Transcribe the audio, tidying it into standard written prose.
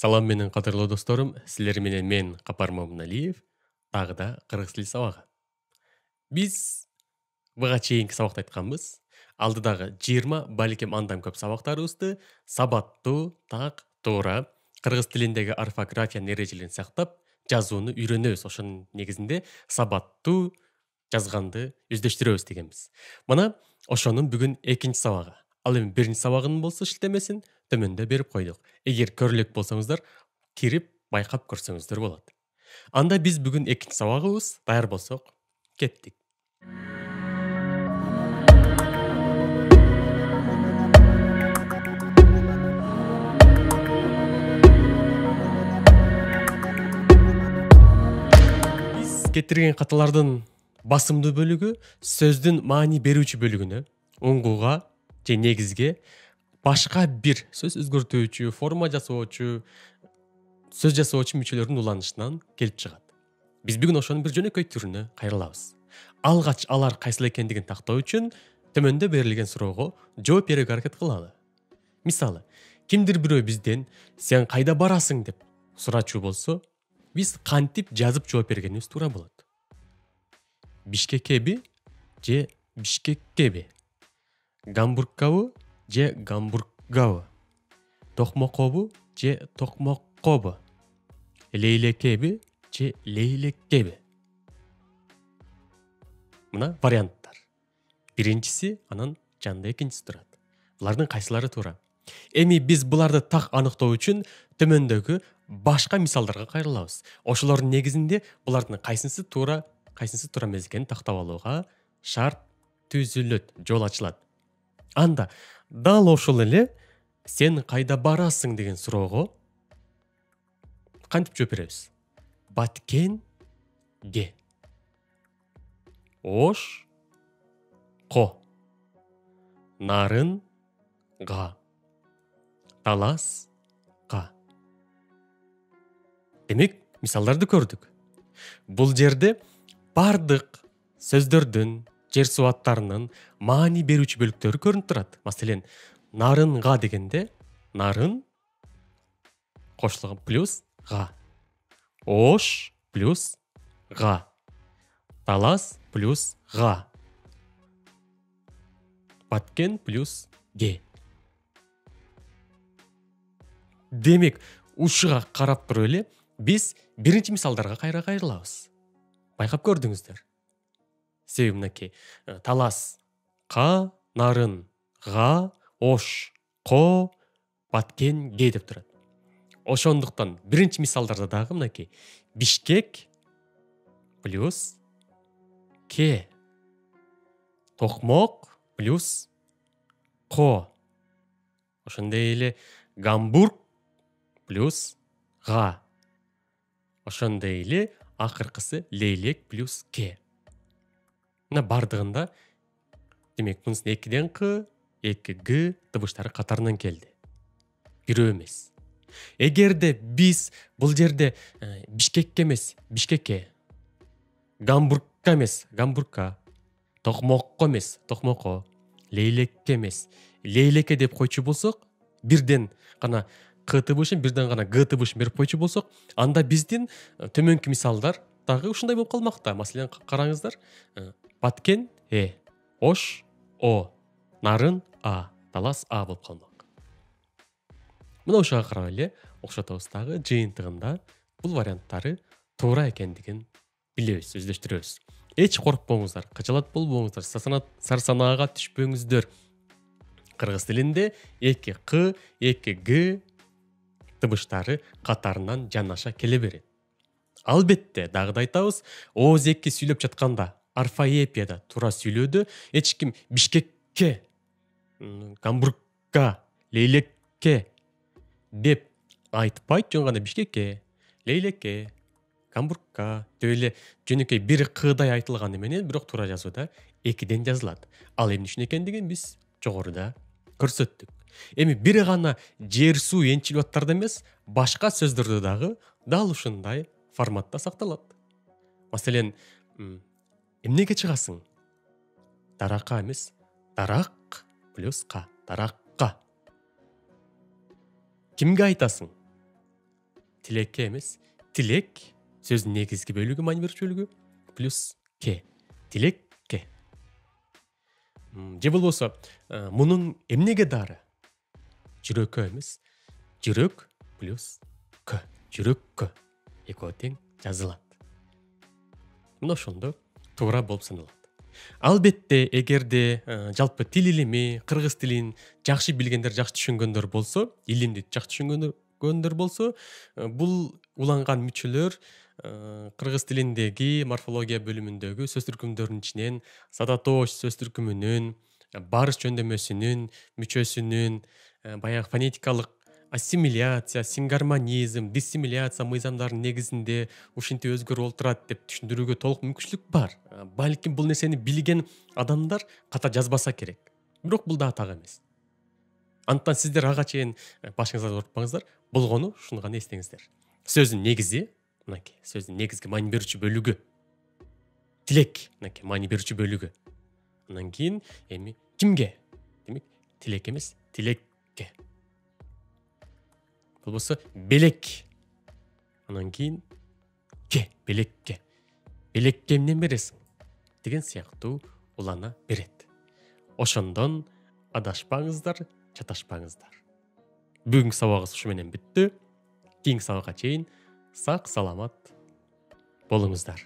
Салам менен кадырлуу досторум, силер менен мен Капар Момуналиев, дагы да кыргыз тили сабагы. Биз буга чейинки сабакта айтканбыз, алдыдагы 20 балким андан көп сабактарыбызды сабаттуу, так, туура кыргыз тилиндеги орфографиянын эрежелерин сактап, жазууну үйрөнөбүз. Ошонун негизинде сабаттуу жазганды өздөштүрөбүз дегенбиз. Мына ошонун бүгүн экинчи сабагы. Ал эми биринчи сабагын болсо шилтемесин төмөндө берип койдук. Эгер көрө элек болсоңуздар, кирип байкап көрсөңүздөр болот. Анда биз бүгүн экинчи сабагыбыз, даяр болсок, кеттик. Биз кетирген каталардын басымдуу бөлүгү сөздүн маани берүүчү бөлүгүнө, уңгууга же негизге башка бир сөз өзгөртүүчү, форма жасоочу, сөз жасоочу мүчөлөрдүн уланышынан келип чыгат. Биз бүгүн ошонун бир жөнөкөй түрүнө кайрылабыз. Алгач алар кайсыл экендигин тактоо үчүн төмөндө берилген суроого жооп берүүгө аракет кылалы. Мисалы, кимдир бирөө бизден "Сен кайда барасың?" деп сурачу болсо, биз кантип жазып жооп бергенибиз туура болот. Бишкеккеби же Бишкеккеби? Гамбургкабы же Гамбурггабы? Токмокобу же Токмоккобу? Лейлекеби же Лейлеккеби? Мына варианттар. Биринчиси, анан жанында экинчиси турат. Булардын кайсылары туура? Эми биз буларды так аныктоо үчүн төмөндөгү башка мисалдарга кайрылабыз. Ошолордун негизинде булардын кайсынысы туура, кайсынысы туура эмес экенин тактап алууга шарт түзүлөт, жол ачылат. Анда дал ошол эле "Сен кайда барасың?" деген суроого кантип жооп беребиз? Баткенге. Ко. Нарынга. Таласка. Демек, мисалдарды көрдүк. Бул жерде бардык сөздөрдүн, жер суу аттарынын маани берүүчү бөлүктөрү көрүнүп турат. Маселен, нарынга дегенде нарын кошулган плюс га. Ош плюс га. Талас плюс га. Баткен плюс ге. Демек, ушуга карап туруп эле биз биринчи мисалдарга кайрылабыз. Байкап көрдүңүздөр. Себеби мынакей, таласка, нарынга, ош, ко, баткен, ге деп турат. Ошондуктан биринчи мисалдарда дагы мынакей Бишкек плюс ке. Токмок плюс ко. Ошондой эле Гамбург плюс га. Ошондой эле акыркысы Лейлек плюс ке. Мына бардыгында демек мунусун 2ден к, 2г дыбыштары катарынан келди. Бирөө эмес. Эгерде биз бул жерде Бишкекке эмес, Бишкекке, Гамбургка эмес, Гамбургка, Токмокко эмес, Токмокко, Лейлекке эмес, Лейлекке деп койчу болсок, бирден гана к тыбышын, бирден гана г тыбышын берип койчу болсок, анда биздин төмөнкү мисалдар дагы ушундай болуп калмакта. Маселен, караңыздар. Баткен ош о, нарын а, талас а болуп калмак. Мына ушуга карап эле окшотобуз дагы жыйынтыгында бул варианттары туура экендигин билебиз, өздөштүрөбүз. Эч коркпоңуздар, кыжалат болбоңуздар, сарсанаага түшпөңүздөр. Кыргыз тилинде 2к, 2г дыбыштары катарынан жанаша келе берет. Албетте, дагы да айтабыз, ооз-эки сүйлөп жатканда, орфоэпияда туура сүйлөөдө эч ким Бишкекке, Гамбургка, Лейлекке деп айтпайт, жөн гана Бишкекке, Лейлекке, Гамбургка деп эле жөнөкөй бир кыдай айтылганы менен, бирок туура жазууда 2ден жазылат. Ал эмне үчүн экендигин биз жогоруда көрсөттүк. Эми бир гана жер суу энчилип аттарда эмес, башка сөздөрдө дагы дал ушундай форматта сакталат. Маселен, эмнеге чыгасың? Даракка эмес, дарак плюс ка, даракка. Кимге айтасың? тилекке эмес, тилек сөздүн негизги бөлүгү, маани берүүчү бөлүгү, плюс ке, тилекке. Же болбосо мунун эмнеге дары? Жүрөккө эмес, жүрөк плюс кө, жүрөккө экөө тең жазылат. Мына ошондо туура болуп саналат. Албетте, эгерде жалпы тил илими, кыргыз тилин жакшы билгендер, жакшы түшүнгөндөр болсо, илимди жакшы түшүнгөндөр болсо, бул уланган мүчөлөр кыргыз тилиндеги морфология бөлүмүндөгү сөз түркүмдөрүнүн ичинен садатош сөз түркүмүнүн, барыш жөндөмөсүнүн, мүчөсүнүн, баягы фонетикалык ассимиляция, сингармонизм, диссимиляция мыйзамдарынын негизинде ушинтип өзгөрүп олтурат деп түшүндүрүүгө толук мүмкүнчүлүк бар. Балким бул нерсени билген адамдар ката жазбаса керек. Бирок бул дагы так эмес. Андыктан сиздер ага чейин башыңызга оорутпаңыздар. Болгону ушуну гана эстеңиздер. Сөздүн негизи, мынакей, сөздүн негизги маани берүүчү бөлүгү. Тилек, мынакей, маани берүүчү бөлүгү. Андан кийин эми кимге? Демек, тилек эмес, тилекке. Болбосо белек. Анан кийин ке, белекке. Белекке эмне бересиң? Деген сыяктуу улана берет. Ошондон адашпаңыздар, чаташпаңыздар. Бүгүнкү сабагыбыз ушу менен бүттү. Кийинки сабакка чейин сак саламат болуңуздар.